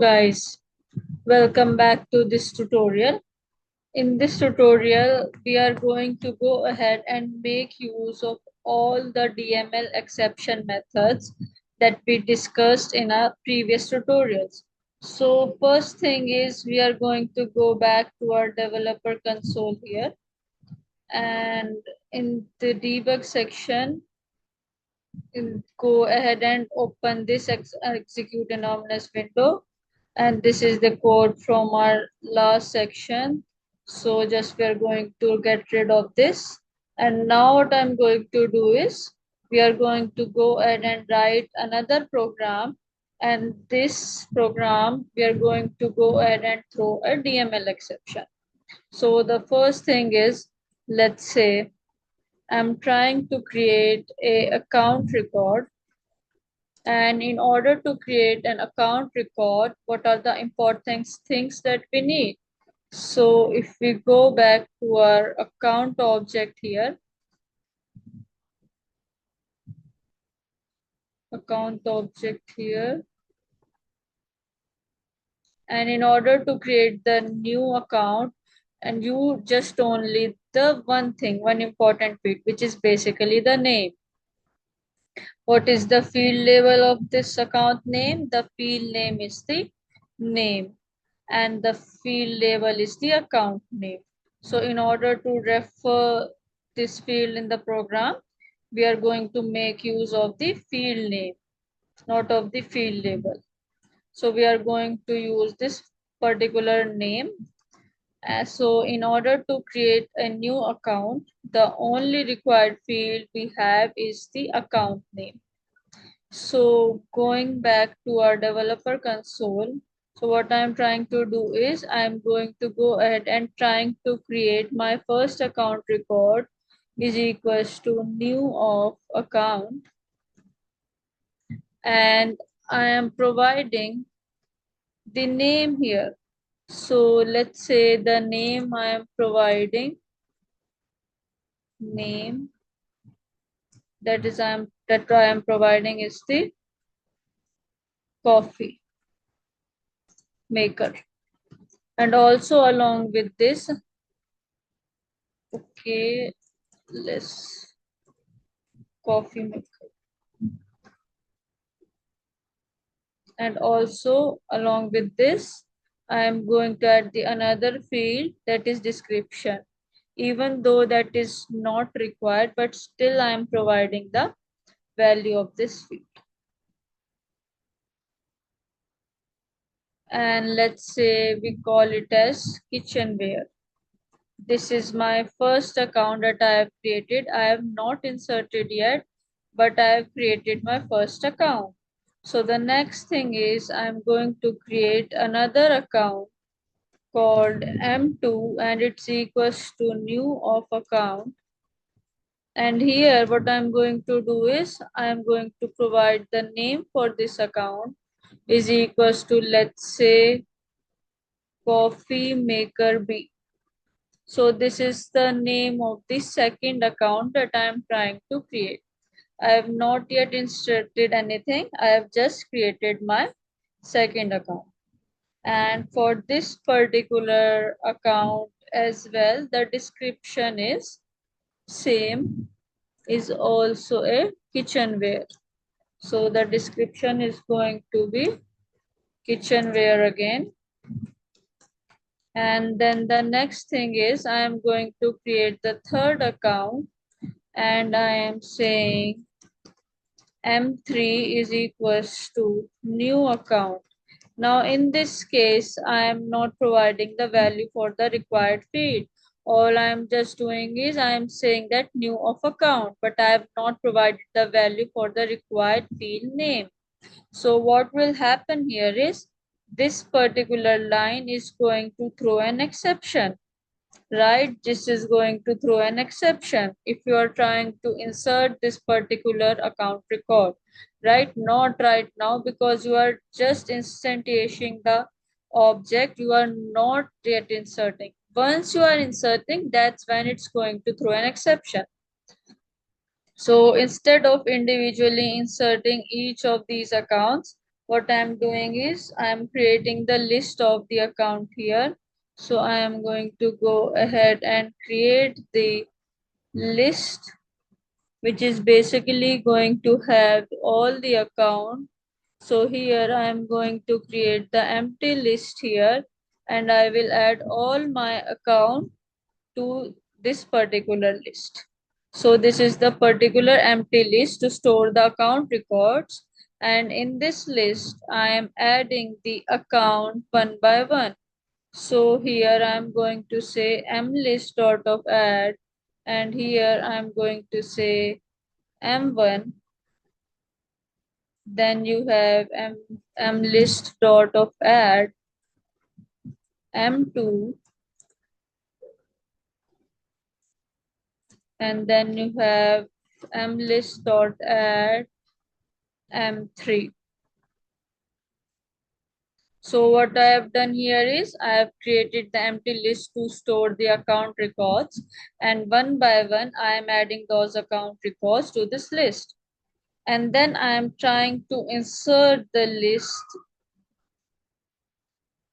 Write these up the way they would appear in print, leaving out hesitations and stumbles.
Guys, welcome back to this tutorial. In this tutorial, we are going to go ahead and make use of all the DML exception methods that we discussed in our previous tutorials. So first thing is we are going to go back to our developer console here, and in the debug section, go ahead and open this execute anomalous window, and this is the code from our last section. So just we are going to get rid of this, and now what I'm going to do is we are going to go ahead and write another program, and this program we are going to go ahead and throw a DML exception. So the first thing is, let's say I'm trying to create a account record, and in order to create an account record, what are the important things that we need? So if we go back to our account object here, and in order to create the new account, and you just only the one important bit, which is basically the name. What is the field label of this account name? The field name is the name, and the field label is the account name. So in order to refer this field in the program, we are going to make use of the field name, not of the field label. So we are going to use this particular name. So in order to create a new account, the only required field we have is the account name. So going back to our developer console, so what I'm trying to do is I'm going to go ahead and trying to create my first account record is equals to new of account, and I am providing the name here. So let's say the name I am providing, name that I am providing is the coffee maker. And also along with this, okay, let's coffee maker. And also along with this, I am going to add the another field, that is description. Even though that is not required, but still I am providing the value of this field. And let's say we call it as kitchenware. This is my first account that I have created. I have not inserted yet, but I have created my first account. So the next thing is I'm going to create another account called M2, and it's equals to new of account. And here what I'm going to do is I'm going to provide the name for this account is equals to, let's say, coffee maker B. So this is the name of the second account that I am trying to create. I have not yet inserted anything. I have just created my second account. And for this particular account as well, the description is same, is also a kitchenware. So the description is going to be kitchenware again. And then the next thing is I am going to create the third account, and I am saying M3 is equals to new account. Now in this case, I am not providing the value for the required field. All I am just doing is I am saying that new of account, but I have not provided the value for the required field name. So what will happen here is this particular line is going to throw an exception, right? This is going to throw an exception if you are trying to insert this particular account record, right? Not right now, because you are just instantiating the object, you are not yet inserting. Once you are inserting, that's when it's going to throw an exception. So instead of individually inserting each of these accounts, what I'm doing is I'm creating the list of the account here. So I am going to go ahead and create the list, which is basically going to have all the account. So here I am going to create the empty list here, and I will add all my account to this particular list. So this is the particular empty list to store the account records. And in this list, I am adding the account one by one. So here I am going to say mlist dot of add, and here I am going to say m1. Then you have mlist dot of add m2, and then you have mlist dot add m3. So what I have done here is I have created the empty list to store the account records, and one by one I am adding those account records to this list. And then I am trying to insert the list.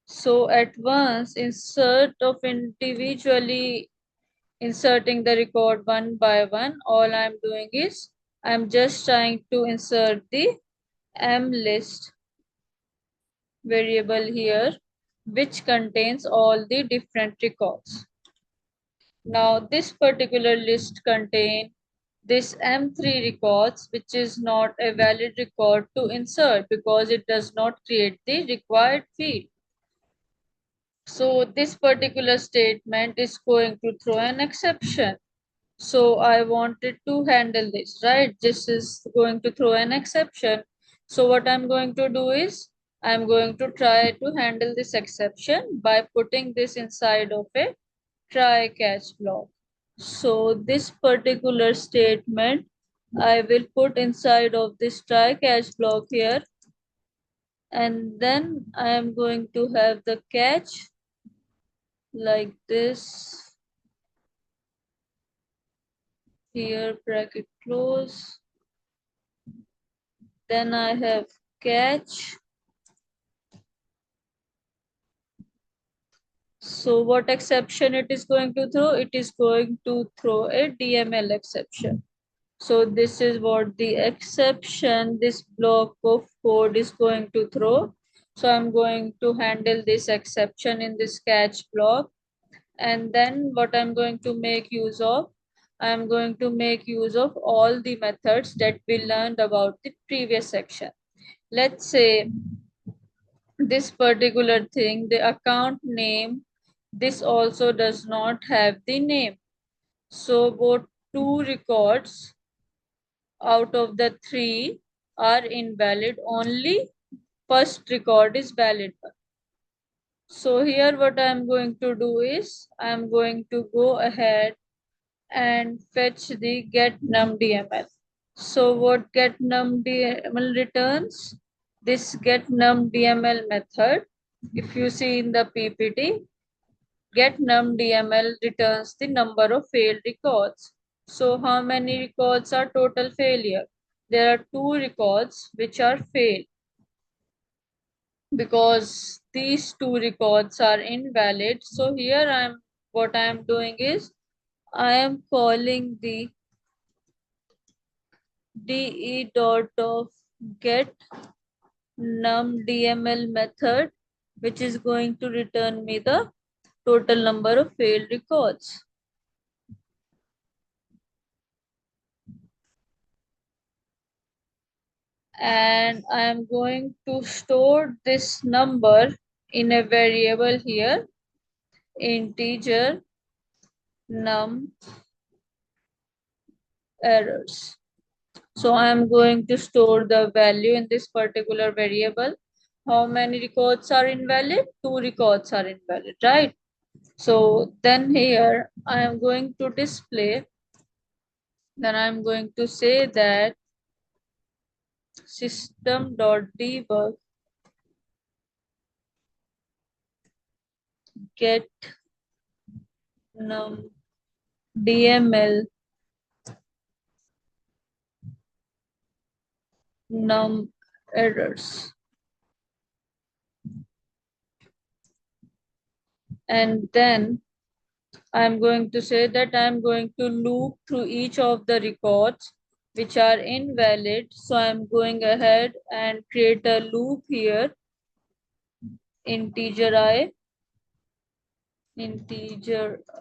So at once, insert of individually inserting the record one by one, all I'm doing is I'm just trying to insert the m list variable here, which contains all the different records. Now this particular list contains this M3 records, which is not a valid record to insert because it does not create the required field. So this particular statement is going to throw an exception. So I wanted to handle this, right? This is going to throw an exception. So what I'm going to do is I'm going to try to handle this exception by putting this inside of a try catch block. So this particular statement I will put inside of this try catch block here, and then I am going to have the catch like this here, bracket close. Then I have catch. So what exception it is going to throw? It is going to throw a DML exception. So this is what the exception this block of code is going to throw. So I'm going to handle this exception in this catch block. And then what I'm going to make use of, I'm going to make use of all the methods that we learned about the previous section. Let's say this particular thing, the account name, this also does not have the name. So both two records out of the three are invalid. Only first record is valid. So here what I am going to do is I am going to go ahead and fetch the get num DML. So what get num DML returns? This get num DML method, if you see in the PPT, get num DML returns the number of failed records. So how many records are total failure? There are two records which are failed because these two records are invalid. So here what I am doing is I am calling the de dot of get num DML method, which is going to return me the total number of failed records. And I am going to store this number in a variable here, integer num errors. So I am going to store the value in this particular variable. How many records are invalid? Two records are invalid, right? So then here I am going to display, then I am going to say that system.debug get num DML num errors. and then I'm going to say that I'm going to loop through each of the records which are invalid. So I'm going ahead and create a loop here, integer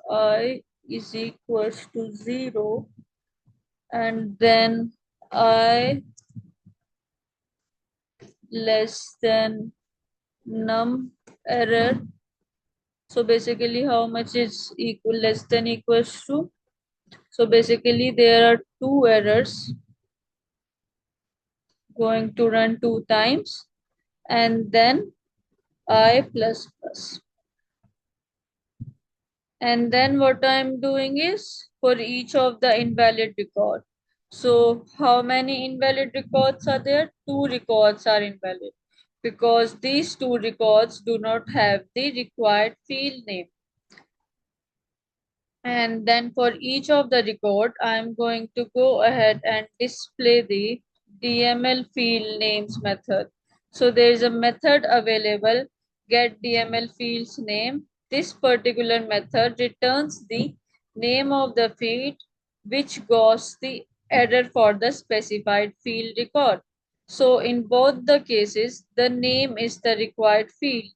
I is equals to 0, and then I less than num error. So basically how much is equal less than equals to. So basically there are two errors going to run 2 times, and then I plus plus. And then what I'm doing is for each of the invalid record. So how many invalid records are there? Two records are invalid because these two records do not have the required field name. And then for each of the record, I'm going to go ahead and display the DML field names method. So there is a method available, get DML fields name. This particular method returns the name of the field which goes the error for the specified field record. So in both the cases, the name is the required field.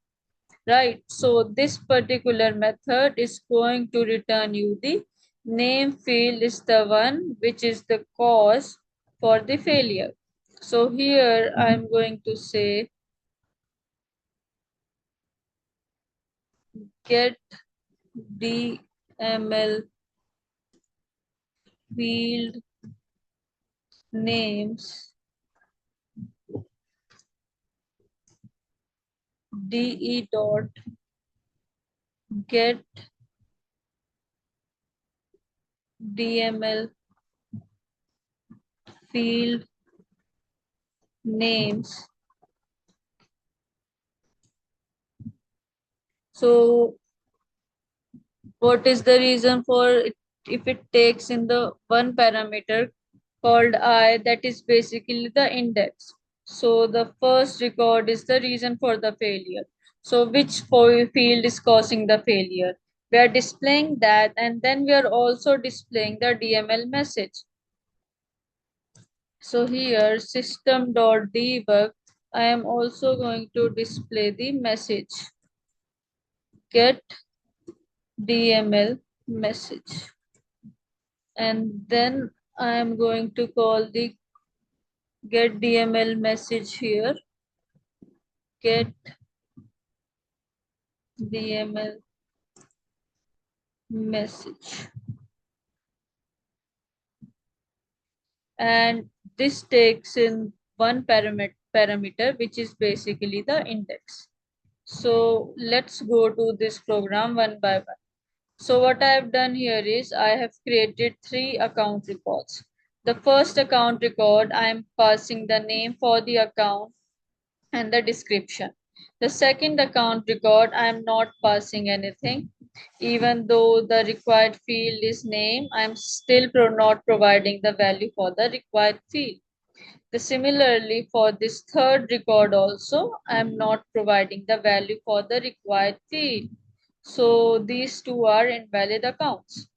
Right, so this particular method is going to return you the name field is the one which is the cause for the failure. So here I'm going to say get DML field names de dot get DML field names. So what is the reason for it if it takes in the one parameter called I, that is basically the index. So the first record is the reason for the failure. So which field is causing the failure? We are displaying that, and then we are also displaying the DML message. So here system.debug, I am also going to display the message get DML message. And then I am going to call the get DML message here, get DML message. And this takes in one parameter which is basically the index. So let's go to this program one by one. So what I have done here is I have created 3 account records. The first account record, I am passing the name for the account and the description. The second account record, I am not passing anything. Even though the required field is name, I am still not providing the value for the required field. Similarly, for this third record also, I am not providing the value for the required field. So these two are invalid accounts.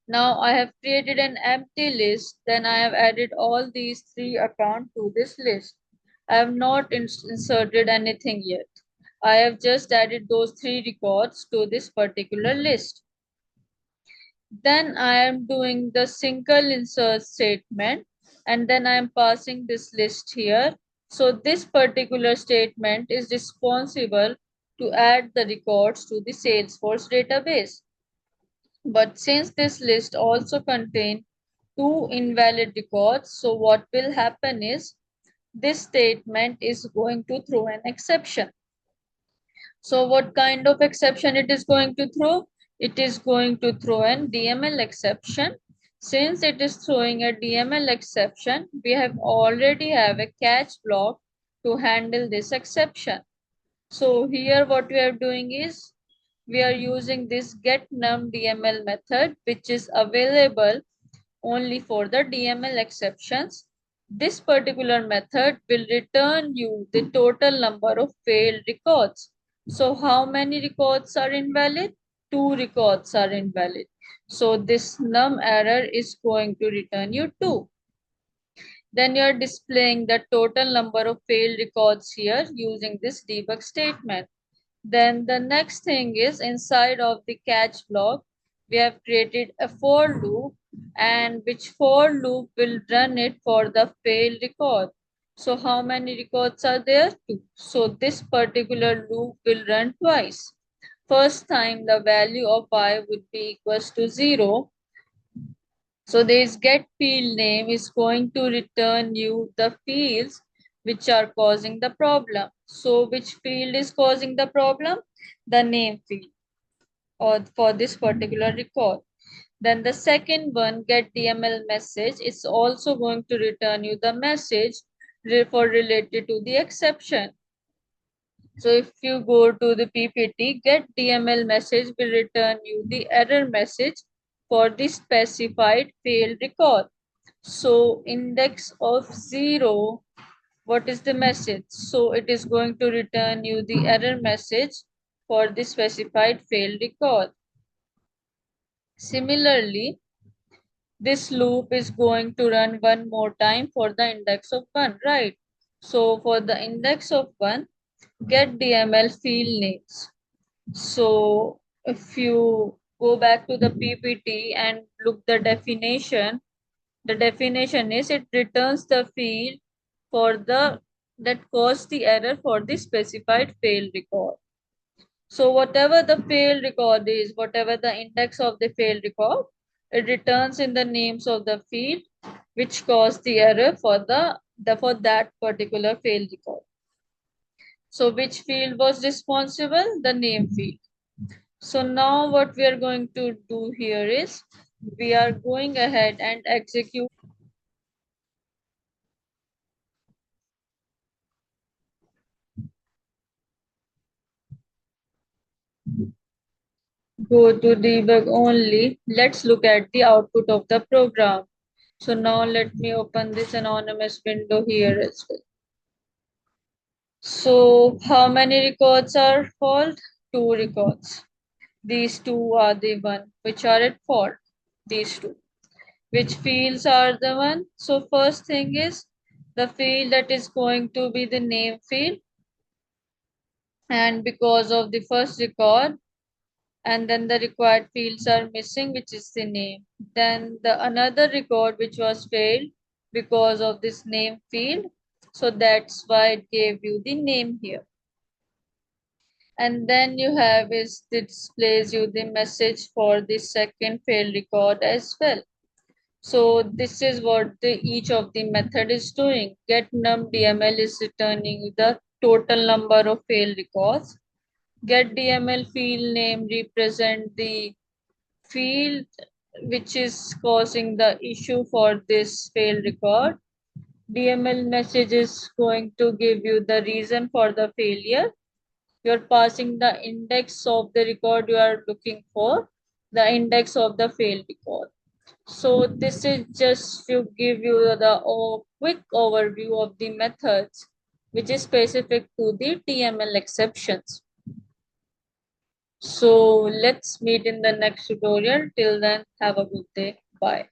Now I have created an empty list. Then I have added all these 3 accounts to this list. I have not inserted anything yet. I have just added those 3 records to this particular list. Then I am doing the single insert statement, and then I am passing this list here. So this particular statement is responsible to add the records to the Salesforce database. But since this list also contains 2 invalid records, so what will happen is this statement is going to throw an exception. So what kind of exception it is going to throw? It is going to throw an DML exception. Since it is throwing a DML exception, we have already have a catch block to handle this exception. So here what we are doing is we are using this get num DML method, which is available only for the DML exceptions. This particular method will return you the total number of failed records. So how many records are invalid? Two records are invalid. So this num error is going to return you 2. Then you are displaying the total number of failed records here using this debug statement. Then the next thing is inside of the catch block, we have created a for loop, and which for loop will run it for the failed record. So how many records are there? 2. So this particular loop will run twice. First time the value of I would be equals to 0. So this get field name is going to return you the fields which are causing the problem. So which field is causing the problem? The name field or for this particular record. Then the second one, get DML message, is also going to return you the message for related to the exception. So if you go to the PPT, get DML message will return you the error message for the specified failed record. So index of 0, what is the message? So it is going to return you the error message for the specified failed record. Similarly, this loop is going to run one more time for the index of 1, right? So for the index of 1, get DML field names. So if you go back to the PPT and look the definition is it returns the field for the that caused the error for the specified failed record. So whatever the failed record is, whatever the index of the failed record, it returns in the names of the field which caused the error for the for that particular failed record. So which field was responsible? The name field. So now what we are going to do here is we are going ahead and execute. Go to debug only. Let's look at the output of the program. So now let me open this anonymous window here as well. So how many records are fault? Two records. These two are the one which are at fault. These two. Which fields are the one? So first thing is the field that is going to be the name field, and because of the first record, and then the required fields are missing, which is the name. Then the another record which was failed because of this name field, so that's why it gave you the name here. And then you have is it displays you the message for the second failed record as well. So this is what each of the method is doing. Get num DML is returning the total number of failed records. Get DML field name represent the field which is causing the issue for this failed record. DML message is going to give you the reason for the failure. You're passing the index of the record you are looking for, the index of the failed record. So this is just to give you the quick overview of the methods which is specific to the DML exceptions. So let's meet in the next tutorial. Till then, have a good day. Bye.